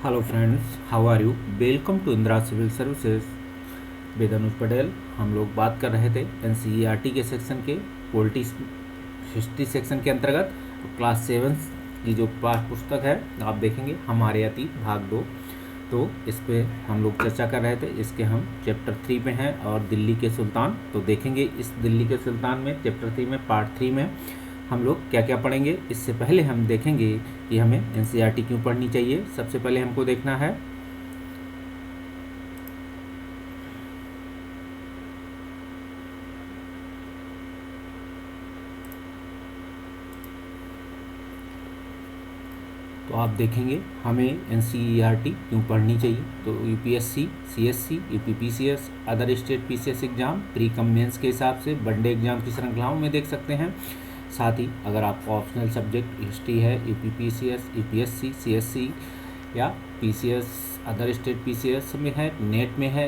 Hello friends, how are you? Welcome to Indira civil services with Anuj Patel. हम लोग बात कर रहे थे एनसीईआरटी के सेक्शन के पॉलिटी हिस्ट्री सेक्शन के अंतर्गत क्लास 7 की जो पाठ्य पुस्तक है आप देखेंगे हमारे अतीत भाग 2। तो इस पे हम लोग चर्चा कर रहे थे। इसके हम चैप्टर 3 में हैं और दिल्ली के सुल्तान। तो देखेंगे इस दिल्ली के सुल्तान में चैप्टर 3 में पार्ट 3 में हम लोग क्या क्या पढ़ेंगे। इससे पहले हम देखेंगे कि हमें एनसीईआरटी क्यों पढ़नी चाहिए। सबसे पहले हमको देखना है तो आप देखेंगे हमें एनसीईआरटी क्यों पढ़नी चाहिए। तो UPSC, CSC, UPPCS, other state PCS exam, pre cum mains के हिसाब से वनडे एग्जाम की श्रृंखलाओं में देख सकते हैं। साथ ही अगर आपका ऑप्शनल सब्जेक्ट हिस्ट्री है, यूपीपीसीएस, यूपीएससी, सीएससी या पीसीएस अदर स्टेट पीसीएस में है, नेट में है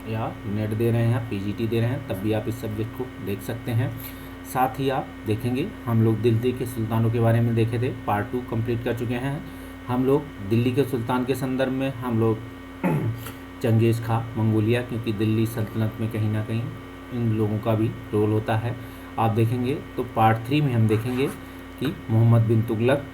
या नेट दे रहे हैं, पीजीटी दे रहे हैं, तब भी आप इस सब्जेक्ट को देख सकते हैं। साथ ही आप देखेंगे हम लोग दिल्ली के सुल्तानों के बारे में देखे थे, पार्ट 2 कंप्लीट कर चुके हैं। हम लोग दिल्ली के सुल्तान के संदर्भ में हम लोग चंगेज़ खां, मंगोलिया, क्योंकि दिल्ली सल्तनत में कहीं ना कहीं इन लोगों का भी रोल होता है, आप देखेंगे। तो पार्ट 3 में हम देखेंगे कि मोहम्मद बिन तुगलक,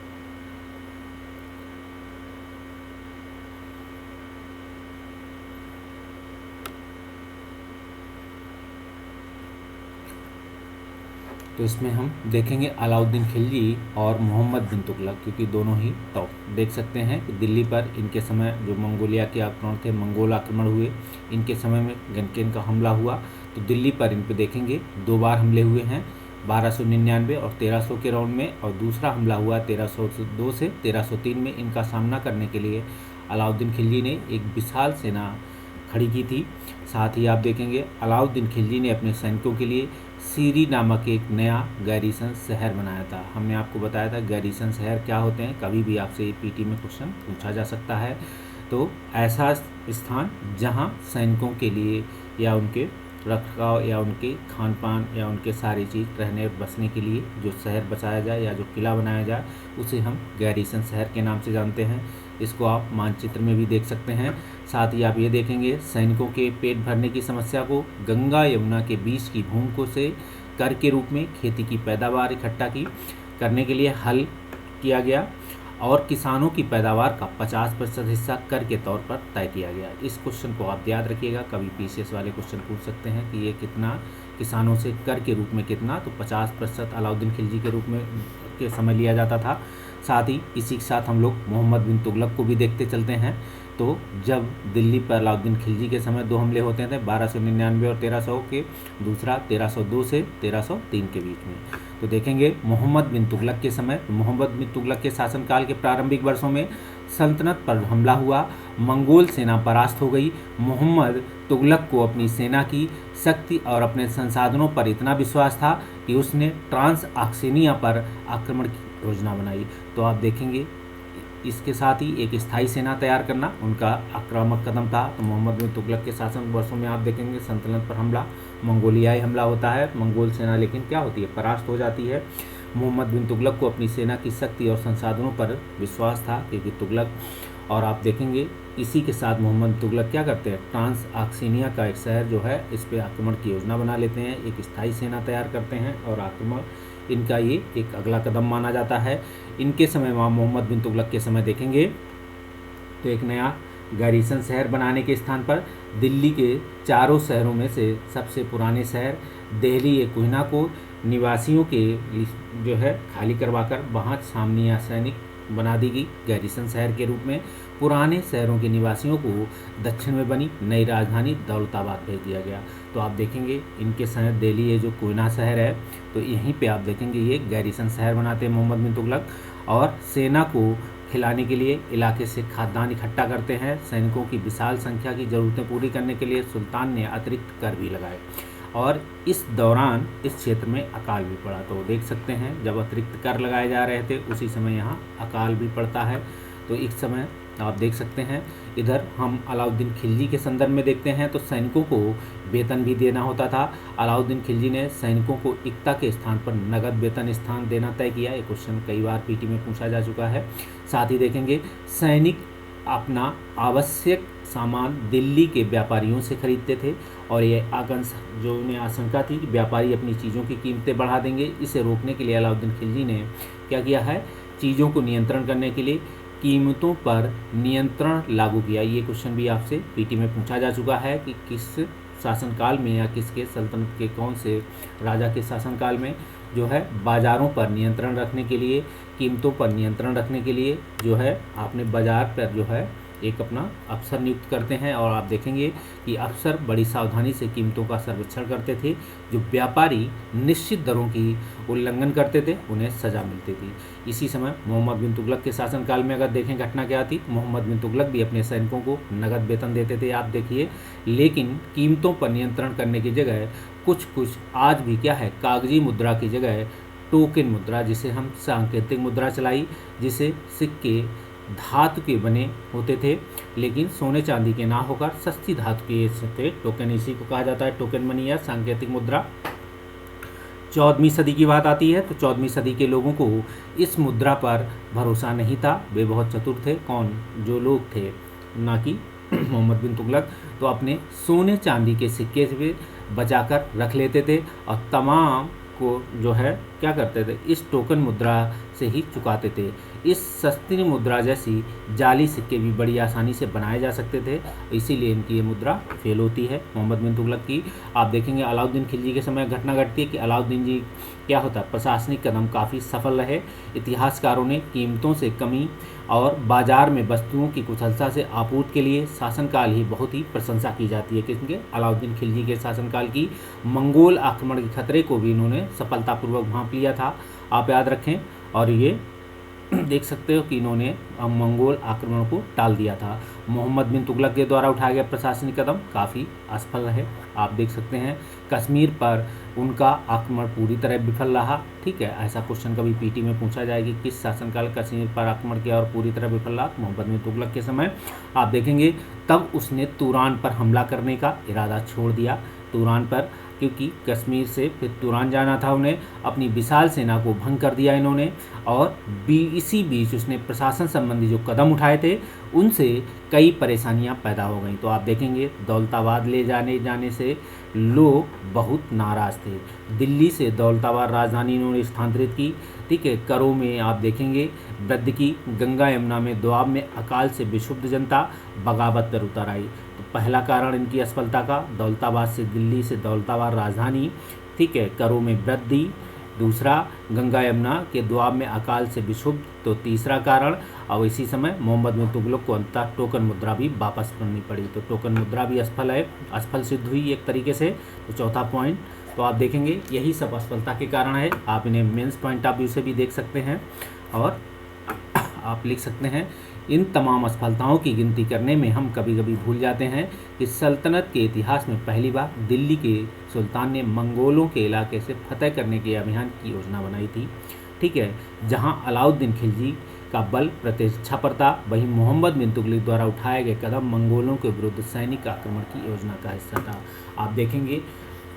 तो इसमें हम देखेंगे अलाउद्दीन खिलजी और मोहम्मद बिन तुगलक, क्योंकि दोनों ही टॉप देख सकते हैं कि दिल्ली पर इनके समय जो मंगोलिया के आक्रमण थे, मंगोल आक्रमण हुए, इनके समय में गनकेन का हमला हुआ। तो दिल्ली पर इन पे देखेंगे 2 बार हमले हुए हैं, 1299 और 1300 के राउंड में, और दूसरा हमला हुआ 1302 से 1303 में। इनका सामना करने के लिए अलाउद्दीन खिलजी ने एक विशाल सेना खड़ी की थी। साथ ही आप देखेंगे अलाउद्दीन खिलजी ने अपने सैनिकों के लिए सीरी नामक एक नया गैरीसन शहर बनाया था। हमने आपको बताया था गैरीसन शहर क्या होते हैं, कभी भी आपसे पीटी में क्वेश्चन पूछा जा सकता है। तो ऐसा स्थान जहां सैनिकों के लिए या उनके रखरखाव या उनके खान पान या उनके सारी चीज़ रहने और बसने के लिए जो शहर बसाया जाए या जो किला बनाया जाए, उसे हम गैरीसन शहर के नाम से जानते हैं। इसको आप मानचित्र में भी देख सकते हैं। साथ ही आप ये देखेंगे सैनिकों के पेट भरने की समस्या को गंगा यमुना के बीच की भूमि को से कर के रूप में खेती की पैदावार इकट्ठा की करने के लिए हल किया गया, और किसानों की पैदावार का 50% हिस्सा कर के तौर पर तय किया गया। इस क्वेश्चन को आप याद रखिएगा, कभी पीसीएस वाले क्वेश्चन पूछ सकते हैं कि ये कितना किसानों से कर के रूप में कितना, तो 50% अलाउद्दीन खिलजी के रूप में के समय लिया जाता था। साथ ही इसी के साथ हम लोग मोहम्मद बिन तुगलक को भी देखते चलते हैं। तो जब दिल्ली पर अलाउद्दीन खिलजी के समय 2 हमले होते थे, 1299 और 1300 के, दूसरा 1302 से 1303 के बीच में। तो देखेंगे मोहम्मद बिन तुगलक के समय, मोहम्मद बिन तुगलक के शासनकाल के प्रारंभिक वर्षों में सल्तनत पर हमला हुआ, मंगोल सेना परास्त हो गई। मोहम्मद तुगलक को अपनी सेना की शक्ति और अपने संसाधनों पर इतना विश्वास था कि उसने ट्रांस ऑक्सेनिया पर आक्रमण की योजना बनाई। तो आप देखेंगे इसके साथ ही एक स्थायी सेना तैयार करना उनका आक्रामक कदम था। तो मोहम्मद बिन तुगलक के शासन वर्षों में आप देखेंगे सल्तनत पर हमला, मंगोलियाई हमला होता है, मंगोल सेना लेकिन क्या होती है, परास्त हो जाती है। मोहम्मद बिन तुगलक को अपनी सेना की शक्ति और संसाधनों पर विश्वास था, क्योंकि तुगलक, और आप देखेंगे इसी के साथ मोहम्मद तुगलक क्या करते हैं, ट्रांस ऑक्सेनिया का एक शहर जो है इस पर आक्रमण की योजना बना लेते हैं, एक स्थायी सेना तैयार करते हैं, और आक्रमण इनका ये एक अगला कदम माना जाता है। इनके समय वहाँ मोहम्मद बिन तुगलक के समय देखेंगे तो एक नया गैरीसन शहर बनाने के स्थान पर दिल्ली के चारों शहरों में से सबसे पुराने शहर दिल्ली ए कोहिना को निवासियों के जो है खाली करवाकर वहाँ सामनिया सैनिक बना दी गई गैरीसन शहर के रूप में। पुराने शहरों के निवासियों को दक्षिण में बनी नई राजधानी दौलताबाद भेज दिया गया। तो आप देखेंगे इनके समय दिल्ली ये जो कोयना शहर है, तो यहीं पे आप देखेंगे ये गैरीसन शहर बनाते हैं मोहम्मद बिन तुगलक, और सेना को खिलाने के लिए इलाके से खाद्यान्न इकट्ठा करते हैं। सैनिकों की विशाल संख्या की ज़रूरतें पूरी करने के लिए सुल्तान ने अतिरिक्त कर भी लगाए, और इस दौरान इस क्षेत्र में अकाल भी पड़ा। तो देख सकते हैं जब अतिरिक्त कर लगाए जा रहे थे उसी समय यहाँ अकाल भी पड़ता है। तो इस समय आप देख सकते हैं इधर हम अलाउद्दीन खिलजी के संदर्भ में देखते हैं तो सैनिकों को वेतन भी देना होता था। अलाउद्दीन खिलजी ने सैनिकों को इक्ता के स्थान पर नगद वेतन स्थान देना तय किया। ये क्वेश्चन कई बार पीटी में पूछा जा चुका है। साथ ही देखेंगे सैनिक अपना आवश्यक सामान दिल्ली के व्यापारियों से खरीदते थे और ये जो उन्हें आशंका थी कि व्यापारी अपनी चीज़ों की कीमतें बढ़ा देंगे। इसे रोकने के लिए अलाउद्दीन खिलजी ने क्या किया है, चीज़ों को नियंत्रण करने के लिए कीमतों पर नियंत्रण लागू किया। ये क्वेश्चन भी आपसे पीटी में पूछा जा चुका है कि किस शासनकाल में या किसके सल्तनत के कौन से राजा के शासनकाल में जो है बाज़ारों पर नियंत्रण रखने के लिए, कीमतों पर नियंत्रण रखने के लिए जो है आपने बाज़ार पर जो है एक अपना अफसर नियुक्त करते हैं। और आप देखेंगे कि अफसर बड़ी सावधानी से कीमतों का सर्वेक्षण करते थे। जो व्यापारी निश्चित दरों की उल्लंघन करते थे उन्हें सज़ा मिलती थी। इसी समय मोहम्मद बिन तुगलक के शासनकाल में अगर देखें घटना क्या थी, मोहम्मद बिन तुगलक भी अपने सैनिकों को नगद वेतन देते थे, आप देखिए, लेकिन कीमतों पर नियंत्रण करने की जगह कुछ आज भी क्या है, कागजी मुद्रा की जगह टोकन मुद्रा, जिसे हम सांकेतिक मुद्रा चलाई, जिसे सिक्के धातु के बने होते थे लेकिन सोने चांदी के ना होकर सस्ती धातु के थे। टोकन इसी को कहा जाता है टोकन मनी या सांकेतिक मुद्रा। 14वीं सदी की बात आती है तो 14वीं सदी के लोगों को इस मुद्रा पर भरोसा नहीं था। वे बहुत चतुर थे, कौन, जो लोग थे, ना कि मोहम्मद बिन तुगलक, तो अपने सोने चांदी के सिक्के से बचाकर रख लेते थे और तमाम को जो है क्या करते थे, इस टोकन मुद्रा से ही चुकाते थे। इस सस्ती मुद्रा जैसी जाली सिक्के भी बड़ी आसानी से बनाए जा सकते थे, इसीलिए इनकी ये मुद्रा फेल होती है मोहम्मद बिन तुगलक की। आप देखेंगे अलाउद्दीन खिलजी के समय घटना घटती है कि अलाउद्दीन जी क्या होता है, प्रशासनिक कदम काफ़ी सफल रहे। इतिहासकारों ने कीमतों से कमी और बाजार में वस्तुओं की कुशलता से आपूर्ति के लिए शासनकाल ही बहुत ही प्रशंसा की जाती है। किसके, अलाउद्दीन खिलजी के शासनकाल की। मंगोल आक्रमण के खतरे को भी इन्होंने सफलतापूर्वक भांप लिया था, आप याद रखें। और ये देख सकते हो कि इन्होंने मंगोल आक्रमण को टाल दिया था। मोहम्मद बिन तुगलक के द्वारा उठाया गया प्रशासनिक कदम काफ़ी असफल रहे, आप देख सकते हैं। कश्मीर पर उनका आक्रमण पूरी तरह विफल रहा। ठीक है, ऐसा क्वेश्चन कभी पीटी में पूछा जाए कि किस शासनकाल कश्मीर पर आक्रमण किया और पूरी तरह विफल रहा, मोहम्मद बिन तुगलक के समय। आप देखेंगे तब उसने तुरान पर हमला करने का इरादा छोड़ दिया। तुरान पर, क्योंकि कश्मीर से फिर तुरान जाना था उन्हें, अपनी विशाल सेना को भंग कर दिया इन्होंने। और इसी बीच उसने प्रशासन संबंधी जो कदम उठाए थे उनसे कई परेशानियां पैदा हो गई। तो आप देखेंगे दौलताबाद ले जाने से लोग बहुत नाराज़ थे। दिल्ली से दौलताबाद राजधानी इन्होंने स्थानांतरित की। ठीक है, करों में आप देखेंगे वृद्धि की, गंगा यमुना में दोआब में अकाल से विक्षुब्ध जनता बगावत पर उतर आई। तो पहला कारण इनकी असफलता का, दौलताबाद से दिल्ली से दौलताबाद राजधानी, ठीक है, करों में वृद्धि। दूसरा, गंगा यमुना के दोआब में अकाल से विक्षुब्ध, तो तीसरा कारण। और इसी समय मोहम्मद बिन तुगलक को अंततः टोकन मुद्रा भी वापस करनी पड़ी। तो टोकन मुद्रा भी असफल सिद्ध हुई एक तरीके से। तो चौथा पॉइंट, तो आप देखेंगे यही सब असफलता के कारण है। आप इन्हें मेंस पॉइंट ऑफ व्यू से भी देख सकते हैं और आप लिख सकते हैं। इन तमाम असफलताओं की गिनती करने में हम कभी कभी भूल जाते हैं कि सल्तनत के इतिहास में पहली बार दिल्ली के सुल्तान ने मंगोलों के इलाके से फतह करने के अभियान की योजना बनाई थी। ठीक है, जहां अलाउद्दीन खिलजी का बल प्रतिष्ठा पर था, वहीं मोहम्मद बिन तुगलक द्वारा उठाए गए कदम मंगोलों के विरुद्ध सैनिक आक्रमण की योजना का हिस्सा था। आप देखेंगे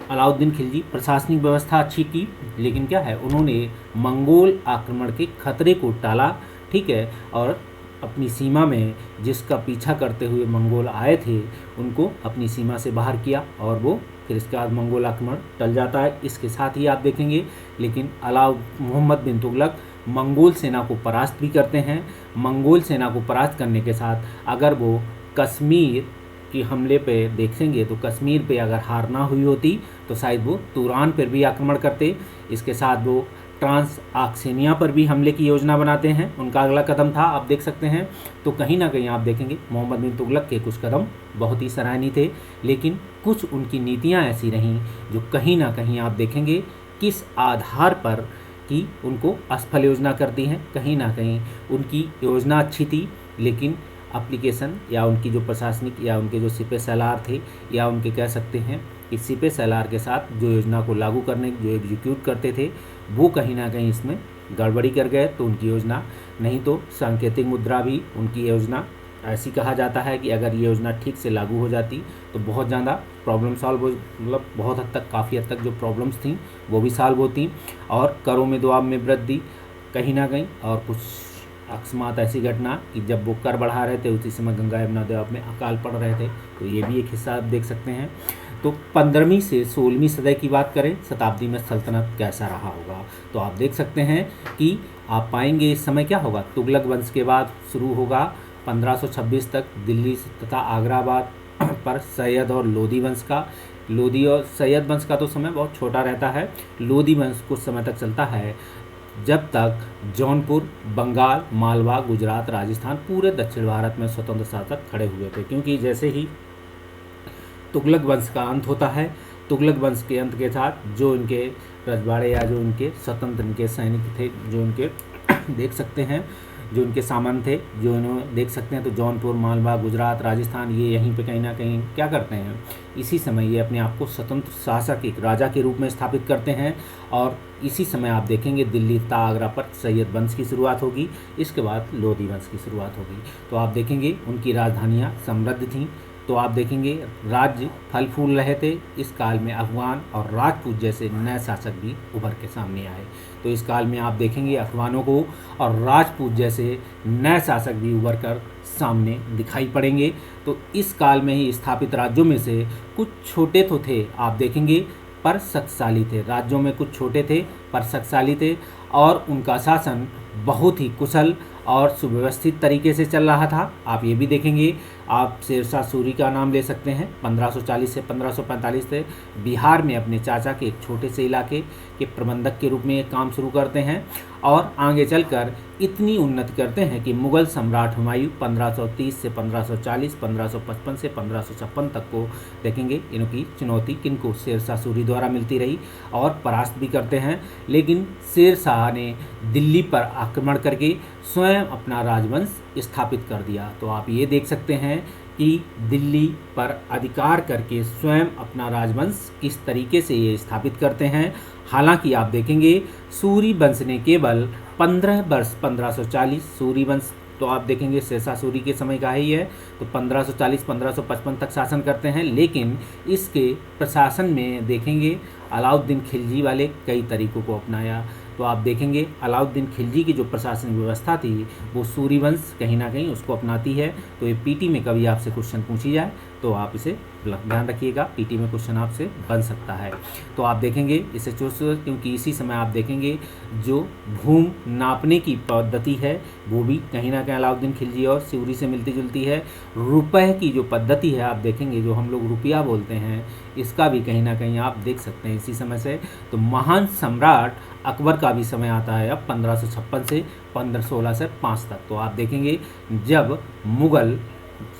अलाउद्दीन खिलजी प्रशासनिक व्यवस्था अच्छी की, लेकिन क्या है, उन्होंने मंगोल आक्रमण के खतरे को टाला। ठीक है, और अपनी सीमा में जिसका पीछा करते हुए मंगोल आए थे उनको अपनी सीमा से बाहर किया और वो फिर इसके बाद मंगोल आक्रमण टल जाता है। इसके साथ ही आप देखेंगे लेकिन मोहम्मद बिन तुगलक मंगोल सेना को परास्त भी करते हैं। मंगोल सेना को परास्त करने के साथ अगर वो कश्मीर की हमले पे देखेंगे तो कश्मीर पे अगर हार ना हुई होती तो शायद वो तुरान पर भी आक्रमण करते। इसके साथ वो ट्रांस आक्सेनिया पर भी हमले की योजना बनाते हैं, उनका अगला कदम था, आप देख सकते हैं। तो कहीं ना कहीं आप देखेंगे मोहम्मद बिन तुगलक के कुछ कदम बहुत ही सराहनीय थे, लेकिन कुछ उनकी नीतियां ऐसी रहीं जो कहीं ना कहीं आप देखेंगे किस आधार पर कि उनको असफल योजना करती हैं। कहीं ना कहीं उनकी योजना अच्छी थी लेकिन एप्लीकेशन या उनकी जो प्रशासनिक या उनके जो सिपह सलार थे या उनके कह सकते हैं कि सिपह सलार के साथ जो योजना को लागू करने जो एग्जीक्यूट करते थे वो कहीं ना कहीं इसमें गड़बड़ी कर गए। तो उनकी योजना, नहीं तो सांकेतिक मुद्रा भी उनकी योजना ऐसी कहा जाता है कि अगर ये योजना ठीक से लागू हो जाती तो बहुत ज़्यादा प्रॉब्लम सॉल्व हो, मतलब बहुत हद तक, काफ़ी हद तक जो प्रॉब्लम्स थी वो भी सॉल्व होती। और करों में दोआब में वृद्धि कहीं ना कहीं, और कुछ अकस्मात ऐसी घटना कि जब वो कर बढ़ा रहे थे उसी समय गंगा यमुना दोआब में अकाल पड़ रहे थे, तो ये भी एक हिस्सा आप देख सकते हैं। तो 15वीं से 16वीं सदी की बात करें, शताब्दी में सल्तनत कैसा रहा होगा, तो आप देख सकते हैं कि आप पाएंगे इस समय क्या होगा, तुगलक वंश के बाद शुरू होगा 1526 तक दिल्ली तथा आगराबाद पर सैयद और लोधी वंश का। लोधी और सैयद वंश का तो समय बहुत छोटा रहता है, लोधी वंश कुछ समय तक चलता है, जब तक जौनपुर, बंगाल, मालवा, गुजरात, राजस्थान पूरे दक्षिण भारत में स्वतंत्र शासक खड़े हुए थे। क्योंकि जैसे ही तुगलक वंश का अंत होता है, तुगलक वंश के अंत के साथ जो इनके रजवाड़े या जो इनके स्वतंत्र इनके सैनिक थे, जो इनके देख सकते हैं, जो इनके सामंत थे, जो इन्होंने देख सकते हैं, तो जौनपुर, मालवा, गुजरात, राजस्थान, ये यहीं पे कहीं ना कहीं क्या करते हैं, इसी समय ये अपने आप को स्वतंत्र शासक एक राजा के रूप में स्थापित करते हैं। और इसी समय आप देखेंगे दिल्ली तथा आगरा पर सैयद वंश की शुरुआत होगी, इसके बाद लोधी वंश की शुरुआत होगी। तो आप देखेंगे उनकी राजधानियाँ समृद्ध थीं। तो आप देखेंगे राज्य फल फूल रहे थे। इस काल में अफगान और राजपूत जैसे नए शासक भी उभर के सामने आए। तो इस काल में आप देखेंगे अफगानों को और राजपूत जैसे नए शासक भी उभर कर सामने दिखाई पड़ेंगे। तो इस काल में ही स्थापित राज्यों में से कुछ छोटे तो थे, आप देखेंगे, पर शक्तिशाली थे। राज्यों में कुछ छोटे थे पर शक्तिशाली थे और उनका शासन बहुत ही कुशल और सुव्यवस्थित तरीके से चल रहा था। आप ये भी देखेंगे, आप शेरशाह सूरी का नाम ले सकते हैं। 1540 से 1545 से बिहार में अपने चाचा के एक छोटे से इलाके के प्रबंधक के रूप में एक काम शुरू करते हैं और आगे चलकर इतनी उन्नति करते हैं कि मुगल सम्राट हुमायूं 1530 से 1540, 1555 से 1556 तक को देखेंगे इनकी चुनौती किनको, शेरशाह सूरी द्वारा मिलती रही और परास्त भी करते हैं। लेकिन शेरशाह ने दिल्ली पर आक्रमण करके स्वयं अपना राजवंश स्थापित कर दिया। तो आप ये देख सकते हैं कि दिल्ली पर अधिकार करके स्वयं अपना राजवंश किस तरीके से ये स्थापित करते हैं। हालांकि आप देखेंगे सूरी वंश ने केवल 15 वर्ष 1540 सूरी वंश, तो आप देखेंगे शेरशाह सूरी के समय का ही है, तो 1540-1555 तक शासन करते हैं। लेकिन इसके प्रशासन में देखेंगे अलाउद्दीन खिलजी वाले कई तरीकों को अपनाया। तो आप देखेंगे अलाउद्दीन खिलजी की जो प्रशासनिक व्यवस्था थी वो सूरी वंश कहीं ना कहीं उसको अपनाती है। तो ये पीटी में कभी आपसे क्वेश्चन पूछी जाए तो आप इसे ध्यान रखिएगा, पीटी में क्वेश्चन आपसे बन सकता है। तो आप देखेंगे इसे चूज, क्योंकि इसी समय आप देखेंगे जो भूमि नापने की पद्धति है वो भी कहीं ना कहीं अलाउद्दीन खिलजी और सूरी से मिलती जुलती है। रुपए की जो पद्धति है आप देखेंगे, जो हम लोग रुपया बोलते हैं, इसका भी कहीं ना कहीं आप देख सकते हैं इसी समय से। तो महान सम्राट अकबर का भी समय आता है अब 1556 से 1516 से 5 तक। तो आप देखेंगे जब मुगल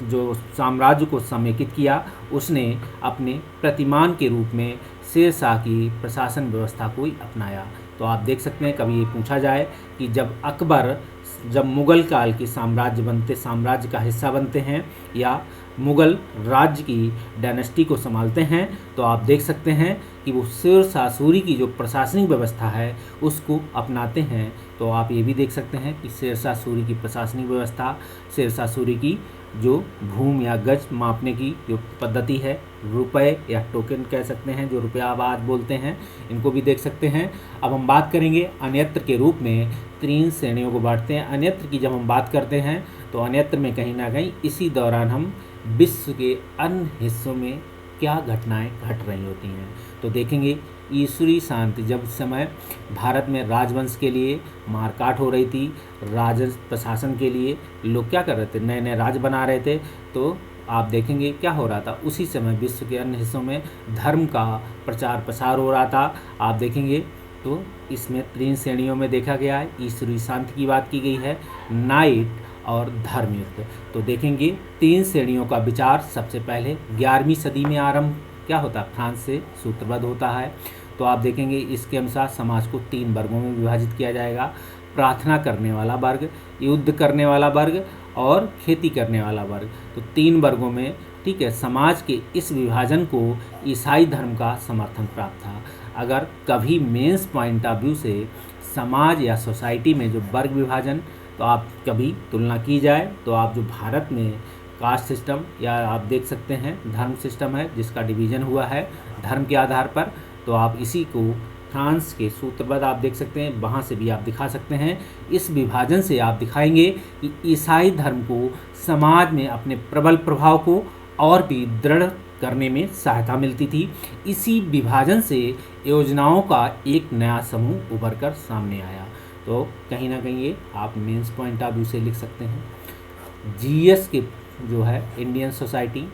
जो साम्राज्य को समेकित किया, उसने अपने प्रतिमान के रूप में शेरशाह की प्रशासन व्यवस्था को ही अपनाया। तो आप देख सकते हैं कभी ये पूछा जाए कि जब मुगल काल के साम्राज्य का हिस्सा बनते हैं या मुगल राज्य की डायनेस्टी को संभालते हैं, तो आप देख सकते हैं कि वो शेरशाह सूरी की जो प्रशासनिक व्यवस्था है उसको अपनाते हैं। तो आप ये भी देख सकते हैं कि शेरशाह सूरी की प्रशासनिक व्यवस्था, शेरशाह सूरी की जो भूमि या गज मापने की जो पद्धति है, रुपए या टोकन कह सकते हैं, जो रुपया आबाद बोलते हैं, इनको भी देख सकते हैं। अब हम बात करेंगे अन्यत्र के रूप में 3 श्रेणियों को बांटते हैं। अन्यत्र की जब हम बात करते हैं तो अन्यत्र में कहीं ना कहीं इसी दौरान हम विश्व के अन्य हिस्सों में क्या घटनाएं घट रही होती हैं। तो देखेंगे ईश्वरीय शांति, जब समय भारत में राजवंश के लिए मारकाट हो रही थी, राज प्रशासन के लिए लोग क्या कर रहे थे, नए नए राज बना रहे थे, तो आप देखेंगे क्या हो रहा था, उसी समय विश्व के अन्य हिस्सों में धर्म का प्रचार प्रसार हो रहा था। आप देखेंगे तो इसमें 3 श्रेणियों में देखा गया है। ईश्वरीय शांति की बात की गई है, नाइट और धर्मयुद्ध। तो देखेंगे 3 श्रेणियों का विचार सबसे पहले 11वीं सदी में आरंभ क्या होता है, फ्रांस से सूत्रबद्ध होता है। तो आप देखेंगे इसके अनुसार समाज को 3 वर्गों में विभाजित किया जाएगा, प्रार्थना करने वाला वर्ग, युद्ध करने वाला वर्ग और खेती करने वाला वर्ग। तो 3 वर्गों में, ठीक है, समाज के इस विभाजन को ईसाई धर्म का समर्थन प्राप्त था। अगर कभी मेंस पॉइंट ऑफ व्यू से समाज या सोसाइटी में जो वर्ग विभाजन, तो आप कभी तुलना की जाए तो आप जो भारत में कास्ट सिस्टम या आप देख सकते हैं धर्म सिस्टम है जिसका डिवीज़न हुआ है धर्म के आधार पर, तो आप इसी को फ्रांस के सूत्रबद्ध आप देख सकते हैं, वहाँ से भी आप दिखा सकते हैं। इस विभाजन से आप दिखाएंगे कि ईसाई धर्म को समाज में अपने प्रबल प्रभाव को और भी दृढ़ करने में सहायता मिलती थी। इसी विभाजन से योजनाओं का एक नया समूह उभर कर सामने आया। तो कहीं ना कहीं ये आप मेंस पॉइंट ऑफ व्यू से लिख सकते हैं। जीएस के जो है इंडियन सोसाइटी,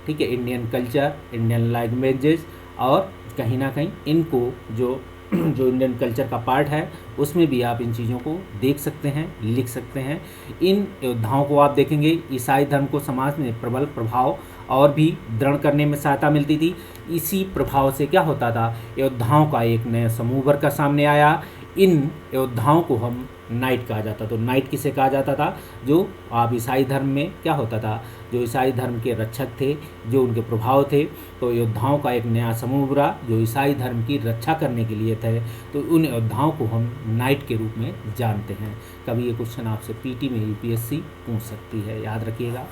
ठीक है, इंडियन कल्चर, इंडियन लैंग्वेजेस, और कहीं ना कहीं इनको जो इंडियन कल्चर का पार्ट है उसमें भी आप इन चीज़ों को देख सकते हैं, लिख सकते हैं। इन योद्धाओं को आप देखेंगे, ईसाई धर्म को समाज में प्रबल प्रभाव और भी दृढ़ करने में सहायता मिलती थी। इसी प्रभाव से क्या होता था, योद्धाओं का एक नया समूह उभर कर सामने आया। इन योद्धाओं को हम नाइट कहा जाता। तो नाइट किसे कहा जाता था, जो आप ईसाई धर्म में क्या होता था, जो ईसाई धर्म के रक्षक थे, जो उनके प्रभाव थे। तो योद्धाओं का एक नया समूह उभरा जो ईसाई धर्म की रक्षा करने के लिए थे। तो उन योद्धाओं को हम नाइट के रूप में जानते हैं। कभी ये क्वेश्चन आपसे पीटी में यूपीएससी पूछ सकती है, याद रखिएगा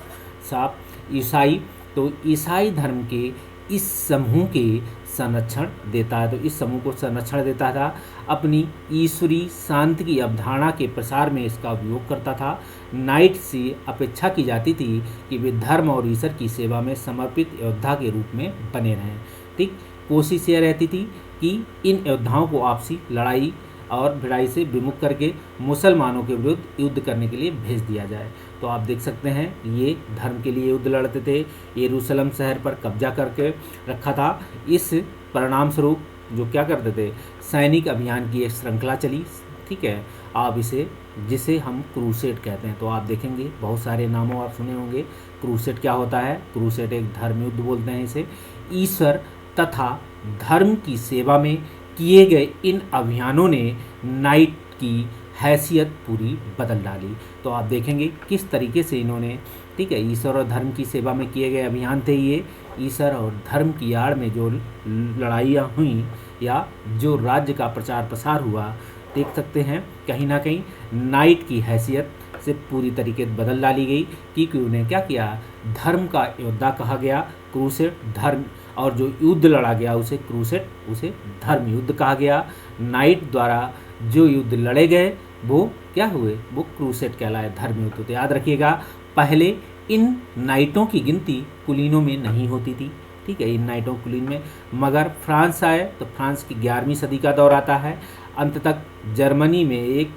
साहब। ईसाई, तो ईसाई धर्म के इस समूह के संरक्षण देता है। तो इस समूह को संरक्षण देता था, अपनी ईश्वरीय शांति की अवधारणा के प्रसार में इसका उपयोग करता था। नाइट से अपेक्षा की जाती थी कि वे धर्म और ईश्वर की सेवा में समर्पित योद्धा के रूप में बने रहें। ठीक, कोशिश यह रहती थी कि इन योद्धाओं को आपसी लड़ाई और भिड़ाई से विमुख करके मुसलमानों के विरुद्ध युद्ध करने के लिए भेज दिया जाए। तो आप देख सकते हैं ये धर्म के लिए युद्ध लड़ते थे, यरूशलेम शहर पर कब्जा करके रखा था। इस परिणाम स्वरूप जो क्या करते थे, सैनिक अभियान की एक श्रृंखला चली। ठीक है, आप इसे, जिसे हम क्रूसेड कहते हैं। तो आप देखेंगे बहुत सारे नामों आप सुने होंगे। क्रूसेड क्या होता है, क्रूसेड एक धर्म युद्ध बोलते हैं इसे। ईश्वर तथा धर्म की सेवा में किए गए इन अभियानों ने नाइट की हैसियत पूरी बदल डाली। तो आप देखेंगे किस तरीके से इन्होंने, ठीक है, ईश्वर और धर्म की सेवा में किए गए अभियान थे ये। ईश्वर और धर्म की आड़ में जो लड़ाइयाँ हुई या जो राज्य का प्रचार प्रसार हुआ, देख सकते हैं कहीं ना कहीं नाइट की हैसियत से पूरी तरीके से बदल डाली गई। क्योंकि उन्हें क्या किया, धर्म का योद्धा कहा गया, क्रूसेड धर्म, और जो युद्ध लड़ा गया उसे क्रूसेड, उसे धर्म युद्ध कहा गया। नाइट द्वारा जो युद्ध लड़े गए वो क्या हुए, वो क्रूसेड कहलाए, धर्म युद्ध। तो याद रखिएगा, पहले इन नाइटों की गिनती कुलीनों में नहीं होती थी। ठीक है, इन नाइटों कुलीन में, मगर फ्रांस आए तो फ्रांस की 11वीं सदी का दौर आता है। अंत तक जर्मनी में एक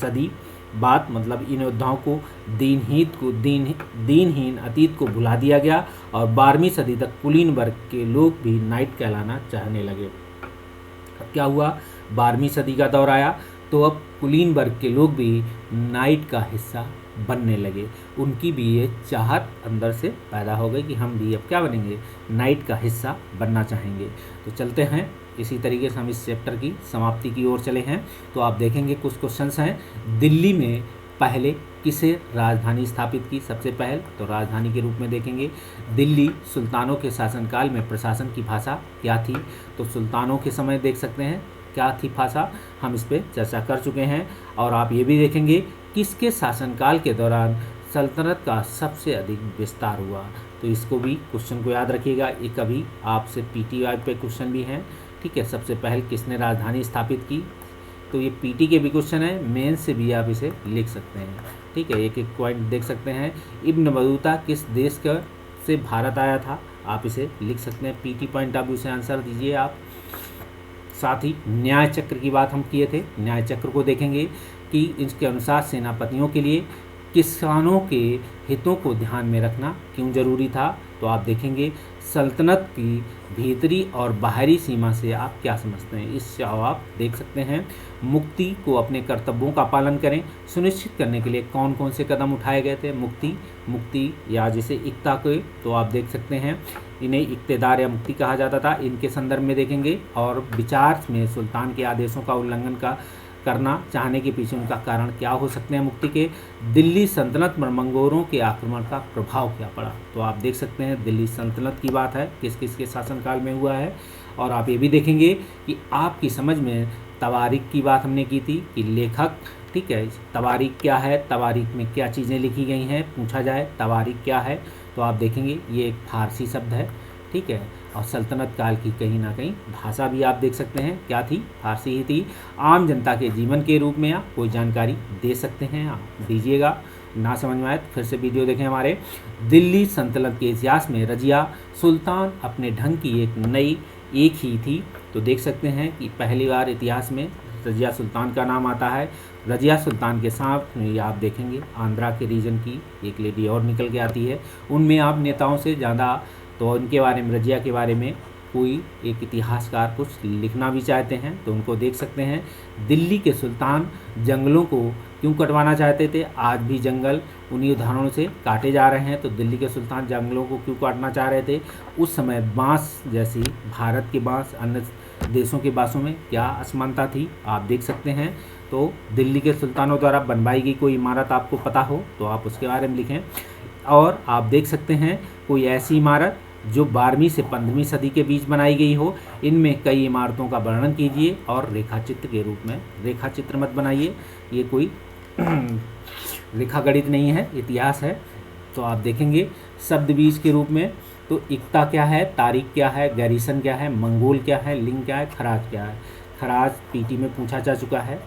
सदी बाद, मतलब इन योद्धाओं को दीनहीन अतीत को भुला दिया गया और 12वीं सदी तक कुलीन वर्ग के लोग भी नाइट कहलाना चाहने लगे। अब क्या हुआ, 12वीं सदी का दौर आया तो अब कुलीन वर्ग के लोग भी नाइट का हिस्सा बनने लगे। उनकी भी ये चाहत अंदर से पैदा हो गई कि हम भी अब क्या बनेंगे, नाइट का हिस्सा बनना चाहेंगे। तो चलते हैं, इसी तरीके से हम इस चैप्टर की समाप्ति की ओर चले हैं। तो आप देखेंगे कुछ क्वेश्चंस हैं। दिल्ली में पहले किसे राजधानी स्थापित की, सबसे पहल तो राजधानी के रूप में देखेंगे। दिल्ली सुल्तानों के शासनकाल में प्रशासन की भाषा क्या थी, तो सुल्तानों के समय देख सकते हैं क्या थी भाषा, हम इस पर चर्चा कर चुके हैं। और आप ये भी देखेंगे किसके शासनकाल के दौरान सल्तनत का सबसे अधिक विस्तार हुआ। तो इसको भी क्वेश्चन को याद रखिएगा, ये कभी आपसे पीटीवाई पे क्वेश्चन भी हैं। ठीक है, सबसे पहले किसने राजधानी स्थापित की, तो ये पीटी के भी क्वेश्चन है, मेन से भी आप इसे लिख सकते हैं। ठीक है, एक एक पॉइंट देख सकते हैं। इब्न बतूता किस देश का से भारत आया था, आप इसे लिख सकते हैं। पीटी पॉइंट ऑफ व्यू से आंसर दीजिए आप। साथ ही न्याय चक्र की बात हम किए थे, न्याय चक्र को देखेंगे कि इसके अनुसार सेनापतियों के लिए किसानों के हितों को ध्यान में रखना क्यों जरूरी था। तो आप देखेंगे सल्तनत की भीतरी और बाहरी सीमा से आप क्या समझते हैं, इस आप देख सकते हैं। मुक्ति को अपने कर्तव्यों का पालन करें सुनिश्चित करने के लिए कौन कौन से कदम उठाए गए थे। मुक्ति या जिसे इक्ता को, तो आप देख सकते हैं इन्हें इक्तेदार या मुक्ति कहा जाता था, इनके संदर्भ में देखेंगे। और विचार में सुल्तान के आदेशों का उल्लंघन करना चाहने के पीछे उनका कारण क्या हो सकते हैं मुक्ति के। दिल्ली सल्तनत पर मंगोलों के आक्रमण का प्रभाव क्या पड़ा, तो आप देख सकते हैं दिल्ली सल्तनत की बात है, किस किस के शासनकाल में हुआ है। और आप ये भी देखेंगे कि आपकी समझ में तवारीख की बात हमने की थी कि लेखक, ठीक है, तवारीख क्या है, तवारीख में क्या चीज़ें लिखी गई हैं, पूछा जाए तवारीख क्या है, तो आप देखेंगे ये एक फारसी शब्द है। ठीक है, और सल्तनत काल की कहीं ना कहीं भाषा भी आप देख सकते हैं क्या थी, फारसी ही थी। आम जनता के जीवन के रूप में आप कोई जानकारी दे सकते हैं, आप दीजिएगा। ना समझ में आए तो फिर से वीडियो देखें हमारे। दिल्ली सल्तनत के इतिहास में रजिया सुल्तान अपने ढंग की एक ही थी। तो देख सकते हैं कि पहली बार इतिहास में रजिया सुल्तान का नाम आता है। रजिया सुल्तान के साथ में आप देखेंगे आंध्रा के रीजन की एक लेडी और निकल के आती है। उनमें आप नेताओं से ज़्यादा तो उनके बारे में, रजिया के बारे में कोई एक इतिहासकार कुछ लिखना भी चाहते हैं तो उनको देख सकते हैं। दिल्ली के सुल्तान जंगलों को क्यों कटवाना चाहते थे, आज भी जंगल उन्हीं उदाहरणों से काटे जा रहे हैं। तो दिल्ली के सुल्तान जंगलों को क्यों काटना चाह रहे थे, उस समय बांस जैसी भारत के बांस अन्य देशों के बांसों में क्या असमानता थी, आप देख सकते हैं। तो दिल्ली के सुल्तानों द्वारा बनवाई गई कोई इमारत आपको पता हो तो आप उसके बारे में लिखें। और आप देख सकते हैं कोई ऐसी इमारत जो 12वीं से 15वीं सदी के बीच बनाई गई हो। इनमें कई इमारतों का वर्णन कीजिए और रेखाचित्र के रूप में, रेखाचित्र मत बनाइए, ये कोई रेखा गणित नहीं है, इतिहास है। तो आप देखेंगे शब्द बीज के रूप में तो इक्ता क्या है, तारीख क्या है, गैरिसन क्या है, मंगोल क्या है, लिंग क्या है, खराज क्या है। खराज पीटी में पूछा जा चुका है,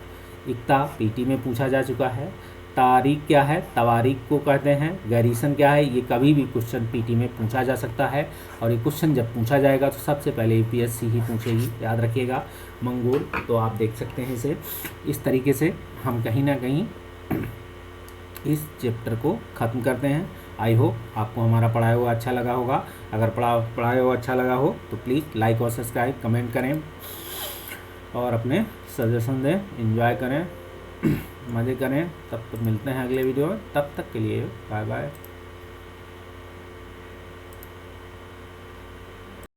इक्ता पीटी में पूछा जा चुका है। तारीख क्या है, तवारीख को कहते हैं। गैरिसन क्या है, ये कभी भी क्वेश्चन पीटी में पूछा जा सकता है और ये क्वेश्चन जब पूछा जाएगा तो सबसे पहले यूपीएससी ही पूछेगी, याद रखिएगा। मंगोल, तो आप देख सकते हैं इसे। इस तरीके से हम कहीं ना कहीं इस चैप्टर को ख़त्म करते हैं। आई होप आपको हमारा पढ़ाया हुआ अच्छा लगा होगा। अगर पढ़ाया हुआ अच्छा लगा हो तो प्लीज़ लाइक और सब्सक्राइब, कमेंट करें और अपने सजेशन दें, एंजॉय करें, मज़े करें। तब तक मिलते हैं अगले वीडियो में, तब तक के लिए बाय बाय।